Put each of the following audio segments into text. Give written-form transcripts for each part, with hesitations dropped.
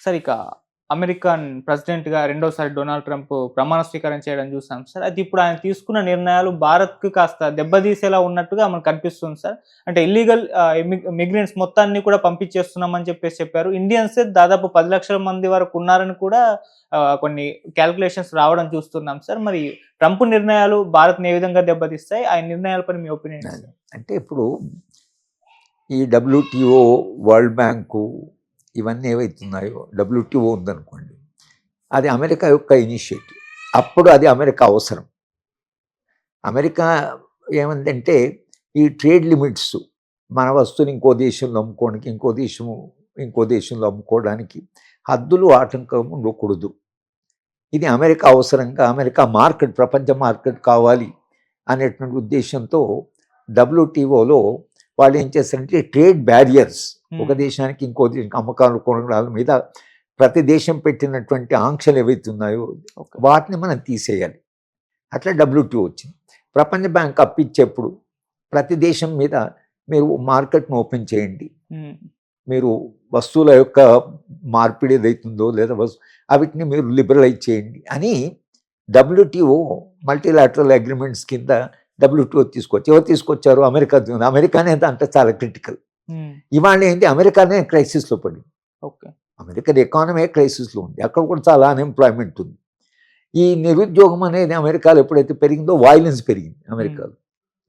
Sir ఇక American ప్రెసిడెంట్‌గా రెండోసారి డొనాల్డ్ ట్రంప్ ప్రమాణ స్వీకారం చేయడం చూసాం సార్. అయితే ఇప్పుడు ఆయన తీసుకున్న నిర్ణయాలు భారత్‌కి కాస్త దెబ్బతీసేలా ఉన్నట్టుగా మనకు కనిపిస్తుంది సార్. అంటే ఇల్లీగల్ మిగ్రెంట్స్ మొత్తాన్ని కూడా పంపించేస్తున్నామని చెప్పారు. ఇండియన్సే దాదాపు 10,00,000 మంది వరకు ఉన్నారని కూడా కొన్ని కాలిక్యులేషన్స్ రావడం చూస్తున్నాం సార్. మరి ట్రంప్ నిర్ణయాలు భారత్‌ని ఏ విధంగా దెబ్బతీస్తాయి? ఆయన నిర్ణయాలపై మీ ఒపీనియన్ ఏంటి సార్? అంటే ఇప్పుడు ఈ WTO, వరల్డ్ బ్యాంకు ఇవన్నీ ఏవైతున్నాయో, WTO ఉందనుకోండి, అది అమెరికా యొక్క ఇనిషియేటివ్. అప్పుడు అది అమెరికా అవసరం. అమెరికా ఏమందంటే ఈ ట్రేడ్ లిమిట్స్, మన వస్తువుని ఇంకో దేశంలో అమ్ముకోవడానికి, ఇంకో దేశంలో అమ్ముకోవడానికి హద్దులు ఆటంకం ఉండకూడదు. ఇది అమెరికా అవసరంగా, అమెరికా మార్కెట్, ప్రపంచ మార్కెట్ కావాలి అనేటువంటి ఉద్దేశంతో WTOలో వాళ్ళు ఏం చేస్తారంటే ట్రేడ్ బ్యారియర్స్, ఒక దేశానికి ఇంకో దేశానికి అమ్మకాలు కొనడాల మీద ప్రతి దేశం పెట్టినటువంటి ఆంక్షలు ఏవైతే ఉన్నాయో వాటిని మనం తీసేయాలి. అట్లా WTO వచ్చింది. ప్రపంచ బ్యాంక్ అప్పిచ్చేప్పుడు ప్రతి దేశం మీద మీరు మార్కెట్ను ఓపెన్ చేయండి, మీరు వస్తువుల యొక్క మార్పిడి ఏదైతుందో లేదా వాటిని మీరు లిబరలైజ్ చేయండి అని WTO మల్టీలాటరల్ అగ్రిమెంట్స్ కింద WTO తీసుకొచ్చి, ఎవరు తీసుకొచ్చారు? అమెరికానే దాంట్లో చాలా క్రిటికల్. ఇవాళ ఏంటి, అమెరికానే క్రైసిస్లో పడింది. అమెరికన్ ఎకానమీ క్రైసిస్లో ఉంది. అక్కడ కూడా చాలా అన్ఎంప్లాయ్మెంట్ ఉంది. ఈ నిరుద్యోగం అనేది అమెరికాలో ఎప్పుడైతే పెరిగిందో వైలెన్స్ పెరిగింది అమెరికాలో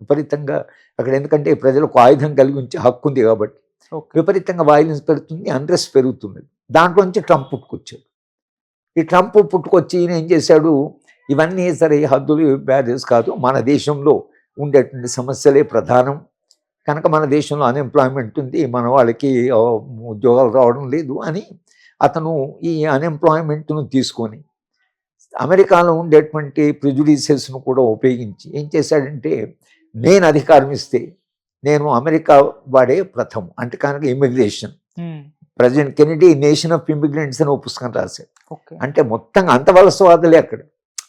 విపరీతంగా. అక్కడ ఎందుకంటే ప్రజలకు ఆయుధం కలిగి ఉంచే హక్కు ఉంది కాబట్టి విపరీతంగా వైలెన్స్ పెరుగుతుంది, అన్రెస్ట్ పెరుగుతుంది. దాంట్లో నుంచి ట్రంప్ పుట్టుకొచ్చాడు. ఈ ట్రంప్ పుట్టుకొచ్చి ఈయన ఏం చేశాడు, ఇవన్నీ సరే హద్దులు బ్యారియర్స్ కాదు, మన దేశంలో ఉండేటువంటి సమస్యలే ప్రధానం కనుక మన దేశంలో అన్ఎంప్లాయ్మెంట్ ఉంది, మన వాళ్ళకి ఉద్యోగాలు రావడం లేదు అని అతను ఈ అన్ఎంప్లాయ్మెంట్ను తీసుకొని అమెరికాలో ఉండేటువంటి ప్రిజుడిసెస్ను కూడా ఉపయోగించి ఏం చేశాడంటే, నేను అధికారం ఇస్తే నేను అమెరికా వాడే ప్రథమం అంటే కనుక immigration, president Kennedy nation of immigrants అని ఒక పుస్తకం రాశాడు. అంటే మొత్తంగా అంత వలసవాదులే అక్కడ.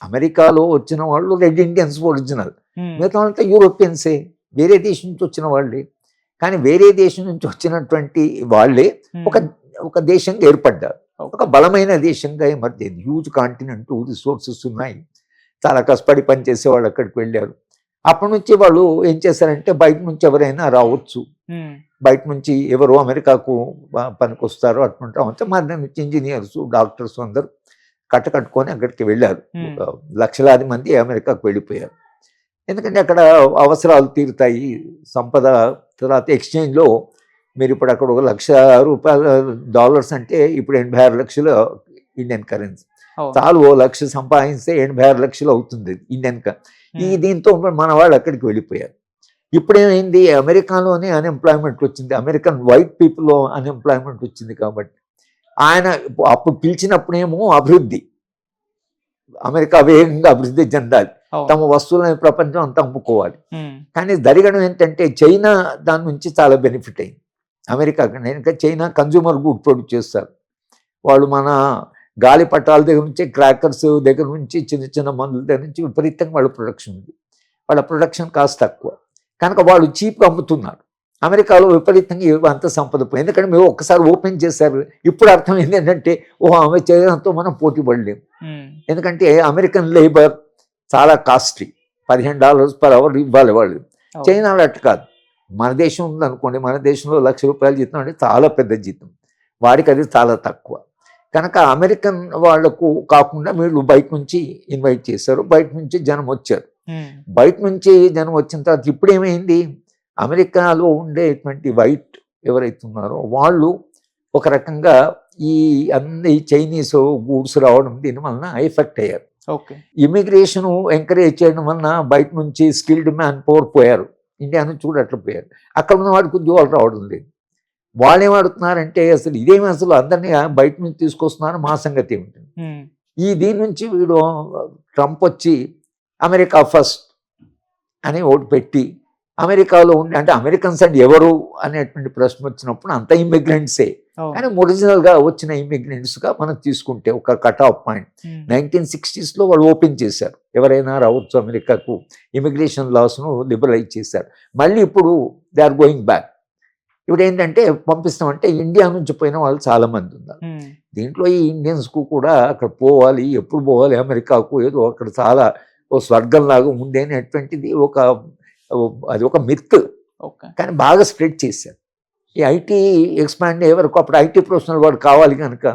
అమెరికాలో వచ్చిన వాళ్ళు రెడ్ ఇండియన్స్ ఒరిజినల్, మిగతా అంతా యూరోపియన్సే, వేరే దేశం నుంచి వచ్చిన వాళ్ళే. కానీ వేరే దేశం నుంచి వచ్చినటువంటి వాళ్ళే ఒక దేశంగా ఏర్పడ్డారు, ఒక బలమైన దేశంగా ఎమర్జైంది. హ్యూజ్ కాంటినెంట్, రిసోర్సెస్ ఉన్నాయి, చాలా కష్టపడి పనిచేసే వాళ్ళు అక్కడికి వెళ్ళారు. అప్పటి నుంచి వాళ్ళు ఏం చేశారంటే బయట నుంచి ఎవరైనా రావచ్చు, బయట నుంచి ఎవరు అమెరికాకు పనికొస్తారో అట్లుంటాం. మరి నుంచి ఇంజనీర్స్, డాక్టర్స్ అందరూ కట్టుకొని అక్కడికి వెళ్ళారు. లక్షలాది మంది అమెరికాకు వెళ్ళిపోయారు. ఎందుకంటే అక్కడ అవసరాలు తీరుతాయి, సంపద. తర్వాత ఎక్స్చేంజ్లో మీరు ఇప్పుడు అక్కడ $1,00,000 అంటే ఇప్పుడు 86 లక్షలు ఇండియన్ కరెన్సీ. చాలు ఓ లక్ష సంపాదిస్తే 86 లక్షలు అవుతుంది ఇండియన్. ఈ దీంతో మన వాళ్ళు అక్కడికి వెళ్ళిపోయారు. ఇప్పుడేమైంది, అమెరికాలోనే అన్ఎంప్లాయ్మెంట్ వచ్చింది, అమెరికన్ వైట్ పీపుల్లో అన్ఎంప్లాయ్మెంట్ వచ్చింది. కాబట్టి ఆయన అప్పుడు పిలిచినప్పుడేమో అభివృద్ధి, అమెరికా వేగంగా అభివృద్ధి చెందాలి, తమ వస్తువులను ప్రపంచం అంతా అమ్ముకోవాలి. కానీ జరగడం ఏంటంటే చైనా దాని నుంచి చాలా బెనిఫిట్ అయింది అమెరికా కన్నా. ఇంకా చైనా కన్జ్యూమర్ గుడ్ ప్రొడ్యూస్ చేస్తారు. వాళ్ళు మన గాలిపటాల దగ్గర నుంచి, క్రాకర్స్ దగ్గర నుంచి, చిన్న చిన్న మందుల దగ్గర నుంచి విపరీతంగా వాళ్ళ ప్రొడక్షన్ ఉంది. వాళ్ళ ప్రొడక్షన్ కాస్ట్ తక్కువ కనుక వాళ్ళు చీప్గా అమ్ముతున్నారు. అమెరికాలో విపరీతంగా అంత సంపద పోయింది. ఎందుకంటే మేము ఒక్కసారి ఓపెన్ చేశారు. ఇప్పుడు అర్థమైంది ఏంటంటే, ఆమె చైనాతో మనం పోటీ పడలేము. ఎందుకంటే అమెరికన్ లేబర్ చాలా కాస్ట్లీ, $15 per hour ఇవ్వాలి వాళ్ళు. చైనాలో అట్టు కాదు. మన దేశం ఉందనుకోండి, మన దేశంలో ₹1,00,000 జీతం అంటే చాలా పెద్ద జీతం, వాడికి అది చాలా తక్కువ. కనుక అమెరికన్ వాళ్లకు కాకుండా వీళ్ళు బయట నుంచి ఇన్వైట్ చేశారు, బయట నుంచి జనం వచ్చారు. బయట నుంచి జనం వచ్చిన తర్వాత ఇప్పుడు ఏమైంది, అమెరికాలో ఉండేటువంటి వైట్ ఎవరైతే ఉన్నారో వాళ్ళు ఒక రకంగా ఈ అన్ని చైనీస్ గూడ్స్ రావడం దీని వలన ఎఫెక్ట్ అయ్యారు. ఇమిగ్రేషన్ ఎంకరేజ్ చేయడం వలన బయట నుంచి స్కిల్డ్ మ్యాన్ పవర్ పోయారు, ఇండియా నుంచి కూడా అట్లా పోయారు. అక్కడ ఉన్న వాడికి ఉద్యోగాలు రావడం లేదు. వాళ్ళు ఏమడుతున్నారంటే అసలు ఇదేమి, అసలు అందరినీ బయట నుంచి తీసుకొస్తున్నారు, మా సంగతి ఏమిటి. దీని నుంచి వీడు ట్రంప్ వచ్చి అమెరికా ఫస్ట్ అని ఓటు పెట్టి అమెరికాలో ఉండి, అంటే అమెరికన్స్ అంటే ఎవరు అనేటువంటి ప్రశ్న వచ్చినప్పుడు అంత ఇమిగ్రెంట్సే. కానీ ఒరిజినల్గా వచ్చిన ఇమిగ్రెంట్స్గా మనం తీసుకుంటే ఒక కట్ ఆఫ్ పాయింట్ 1960sలో వాళ్ళు ఓపెన్ చేశారు, ఎవరైనా రావచ్చు అమెరికాకు, ఇమిగ్రేషన్ లాస్ను లిబరలైజ్ చేశారు. మళ్ళీ ఇప్పుడు దే ఆర్ గోయింగ్ బ్యాక్. ఇప్పుడు ఏంటంటే పంపిస్తామంటే ఇండియా నుంచి పోయిన వాళ్ళు చాలామంది ఉన్నారు. దీంట్లో ఈ ఇండియన్స్కు కూడా అక్కడ పోవాలి, ఎప్పుడు పోవాలి అమెరికాకు, ఏదో అక్కడ చాలా ఓ స్వర్గంలాగా ఉండే అనేటువంటిది అది ఒక మిత్. ఓకే. కానీ బాగా స్ప్రెడ్ చేశారు. ఈ ఐటీ ఎక్స్పాండ్ అయ్యే వరకు అప్పుడు ఐటీ ప్రొఫెషనల్ వాడు కావాలి కనుక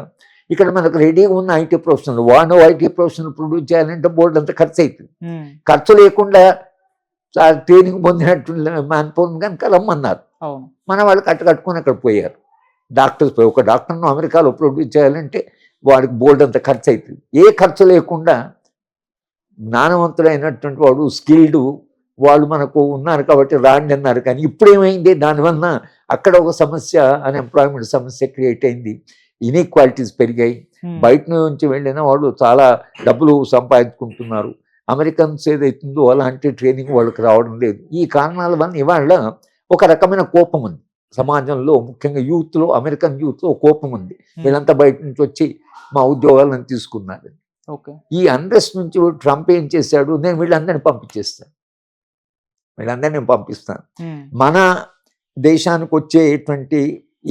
ఇక్కడ మనకు రెడీగా ఉన్న ఐటీ ప్రొఫెషనల్ వాడు ఐటీ ప్రొఫెషనల్ ప్రొడ్యూస్ చేయాలంటే బోర్డు అంతా ఖర్చు అవుతుంది. ఖర్చు లేకుండా ట్రైనింగ్ పొందినట్టు మానిపోయింది కనుక రమ్మన్నారు. మన వాళ్ళు కట్టుకొని అక్కడ పోయారు. డాక్టర్స్ పోయి ఒక డాక్టర్ను అమెరికాలో ప్రొడ్యూస్ చేయాలంటే వాడికి బోర్డు అంత ఖర్చు అవుతుంది. ఏ ఖర్చు లేకుండా జ్ఞానవంతుడైనటువంటి వాడు స్కిల్డ్ వాళ్ళు మనకు ఉన్నారు కాబట్టి రాండి అన్నారు. కానీ ఇప్పుడు ఏమైంది, దానివల్ల అక్కడ ఒక సమస్య, అన్ఎంప్లాయ్మెంట్ సమస్య క్రియేట్ అయింది, ఇన్ఈక్వాలిటీస్ పెరిగాయి. బయట నుంచి వెళ్ళిన వాళ్ళు చాలా డబ్బులు సంపాదించుకుంటున్నారు. అమెరికన్స్ ఏదైతుందో అలాంటి ట్రైనింగ్ వాళ్ళకి రావడం లేదు. ఈ కారణాల వల్ల ఇవాళ ఒక రకమైన కోపం ఉంది సమాజంలో, ముఖ్యంగా యూత్లో, అమెరికన్ యూత్లో కోపం ఉంది. వీళ్ళంతా బయట నుంచి వచ్చి మా ఉద్యోగాలను తీసుకున్నారు. ఈ అన్రెస్ట్ నుంచి ట్రంప్ ఏం చేశాడు, నేను వీళ్ళందరినీ పంపిస్తాను. మన దేశానికి వచ్చేటువంటి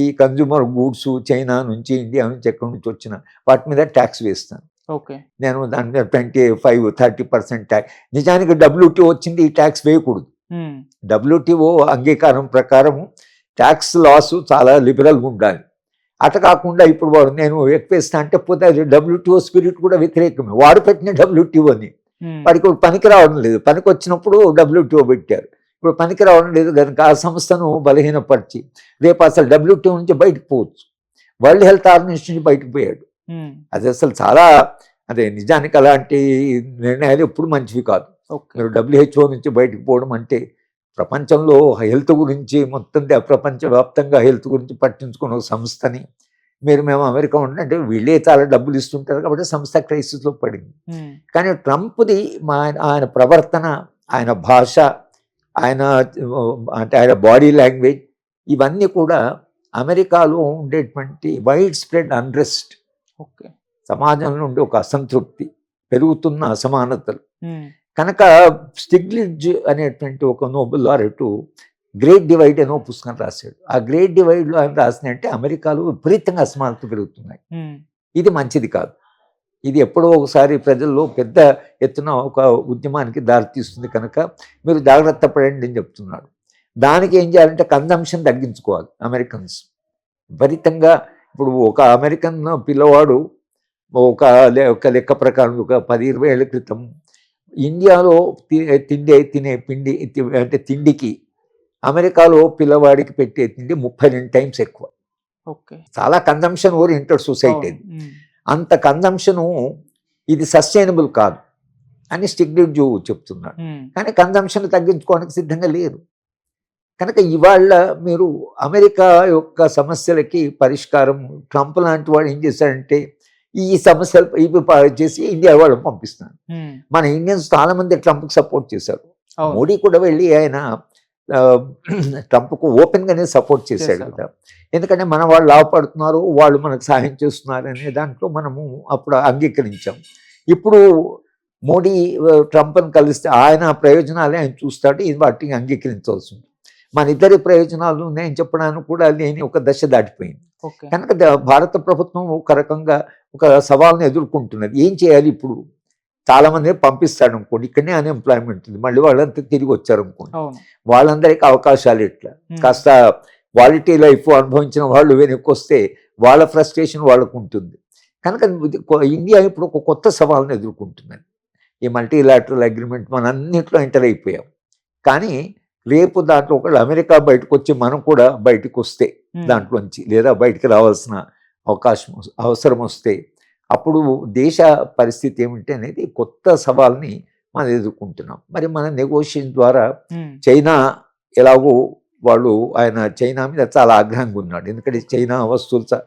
ఈ కన్జ్యూమర్ గూడ్స్ చైనా నుంచి, ఇండియా నుంచి, ఎక్కడి నుంచి వచ్చిన వాటి మీద ట్యాక్స్ వేస్తాను. నేను దాని మీద 25-30% ట్యాక్స్. నిజానికి WTO వచ్చింది ఈ ట్యాక్స్ వేయకూడదు. WTO అంగీకారం ప్రకారం ట్యాక్స్ లాస్ చాలా లిబరల్గా ఉండాలి. అట కాకుండా ఇప్పుడు వాడు నేను ఎక్కువేస్తా అంటే పోతే WTO స్పిరిట్ కూడా వ్యతిరేకమే. వాడు పెట్టిన WTOని వాడికి పనికి రావడం లేదు. పనికి వచ్చినప్పుడు WTO పెట్టారు, ఇప్పుడు పనికి రావడం లేదు కనుక ఆ సంస్థను బలహీనపరిచి రేపు అసలు WTO నుంచి బయటకు పోవచ్చు. వరల్డ్ హెల్త్ ఆర్గనైజేషన్ నుంచి బయటకు పోయాడు. అది అసలు చాలా నిజానికి అలాంటి నిర్ణయాలు ఎప్పుడు మంచివి కాదు. మీరు WHO నుంచి బయటకు పోవడం అంటే ప్రపంచంలో హెల్త్ గురించి మొత్తం ప్రపంచవ్యాప్తంగా హెల్త్ గురించి పట్టించుకున్న ఒక సంస్థని మేము అమెరికా ఉండంటే వీళ్ళే చాలా డబ్బులు ఇస్తుంటారు కాబట్టి సంస్థ క్రైసిస్లో పడింది. కానీ ట్రంప్ది ఆయన ప్రవర్తన, ఆయన భాష, ఆయన బాడీ లాంగ్వేజ్ ఇవన్నీ కూడా అమెరికాలో ఉండేటువంటి వైడ్ స్ప్రెడ్ అన్రెస్ట్, సమాజంలో ఉండే ఒక అసంతృప్తి, పెరుగుతున్న అసమానతలు కనుక స్టిగ్లిట్జ్ అనేటువంటి ఒక నోబెల్ లారెట్ గ్రేట్ డివైడ్ అని ఒక పుస్తకం రాశాడు. ఆ గ్రేట్ డివైడ్లో ఆయన రాసినంటే అమెరికాలో విపరీతంగా అసమానతలు పెరుగుతున్నాయి. ఇది మంచిది కాదు. ఇది ఎప్పుడో ఒకసారి ప్రజల్లో పెద్ద ఎత్తున ఒక ఉద్యమానికి దారితీస్తుంది కనుక మీరు జాగ్రత్త పడండి అని చెప్తున్నాడు. దానికి ఏం చేయాలంటే కన్జంప్షన్ తగ్గించుకోవాలి అమెరికన్స్. విపరీతంగా ఇప్పుడు ఒక అమెరికన్ పిల్లవాడు ఒక లెక్క ప్రకారం ఒక 10-20 ఏళ్ల క్రితం ఇండియాలో తినే పిండి అంటే తిండికి అమెరికాలో పిల్లవాడికి పెట్టే తిండి 32 టైమ్స్ ఎక్కువ. చాలా కన్జంప్షన్ ఓరియంటెడ్ సొసైటీ అది. అంత కన్జంప్షను ఇది సస్టైనబుల్ కాదు అని స్టిగ్లిట్జ్ చెప్తున్నాడు. కానీ కన్జంప్షన్ తగ్గించుకోవడానికి సిద్ధంగా లేరు కనుక ఇవాళ మీరు అమెరికా యొక్క సమస్యలకి పరిష్కారం ట్రంప్ లాంటి వాడు ఏం చేశాడంటే ఈ సమస్యలు ఇవి చేసి ఇండియా వాళ్ళని పంపిస్తున్నాడు. మన ఇండియన్స్ చాలా మంది ట్రంప్కి సపోర్ట్ చేశారు. మోడీ కూడా వెళ్ళి ఆయన ట్రంప్కు ఓపెన్గానే సపోర్ట్ చేశాడు కదా. ఎందుకంటే మన వాళ్ళు లాభపడుతున్నారు, వాళ్ళు మనకు సహాయం చేస్తున్నారు అనే దాంట్లో మనము అప్పుడు అంగీకరించాం. ఇప్పుడు మోడీ ట్రంప్ని కలిస్తే ఆయన ప్రయోజనాలే ఆయన చూస్తాడు, ఇది వాటిని అంగీకరించవలసి ఉంది. మన ఇద్దరి ప్రయోజనాలు నేను చెప్పడానికి కూడా లేని ఒక దశ దాటిపోయింది కనుక భారత ప్రభుత్వం ఒక రకంగా ఒక సవాల్ని ఎదుర్కొంటున్నది. ఏం చేయాలి ఇప్పుడు? చాలామంది పంపిస్తాడు అనుకోండి, ఇక్కడనే అన్ఎంప్లాయ్మెంట్ ఉంది, మళ్ళీ వాళ్ళంతా తిరిగి వచ్చారు అనుకోండి, వాళ్ళందరికీ అవకాశాలు ఎట్లా? కాస్త క్వాలిటీ లైఫ్ అనుభవించిన వాళ్ళు వెనక్కి వస్తే వాళ్ళ ఫ్రస్ట్రేషన్ వాళ్ళకు ఉంటుంది కనుక ఇండియా ఇప్పుడు ఒక కొత్త సవాల్ని ఎదుర్కొంటున్నది. ఈ మల్టీలాటరల్ అగ్రిమెంట్ మన అన్నింటిలో ఎంటర్ అయిపోయాం. కానీ రేపు దాంట్లో ఒకళ్ళు అమెరికా బయటకు వచ్చి మనం కూడా బయటకు వస్తే దాంట్లోంచి లేదా బయటికి రావాల్సిన అవసరం వస్తే అప్పుడు దేశ పరిస్థితి ఏమిటి అనేది కొత్త సవాల్ని మనం ఎదుర్కొంటున్నాం. మరి మన నెగోషియేషన్ ద్వారా చైనా ఎలాగో ఆయన చైనా మీద చాలా ఆగ్రహంగా ఉన్నాడు. ఎందుకంటే చైనా వస్తువులు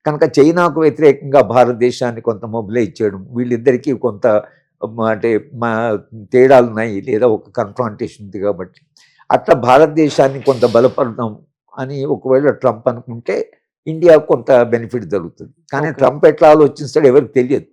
కనుక చైనాకు వ్యతిరేకంగా భారతదేశాన్ని కొంత మొబిలైజ్ చేయడం, వీళ్ళిద్దరికీ కొంత అంటే తేడాలు ఉన్నాయి లేదా ఒక కన్ఫ్రాంటేషన్ ఉంది కాబట్టి అట్లా భారతదేశాన్ని కొంత బలపడడం అని ఒకవేళ ట్రంప్ అనుకుంటే ఇండియాకు కొంత బెనిఫిట్ జరుగుతుంది. కానీ ట్రంప్ ఎట్లా ఆలోచిస్తాడో ఎవరికి తెలియదు.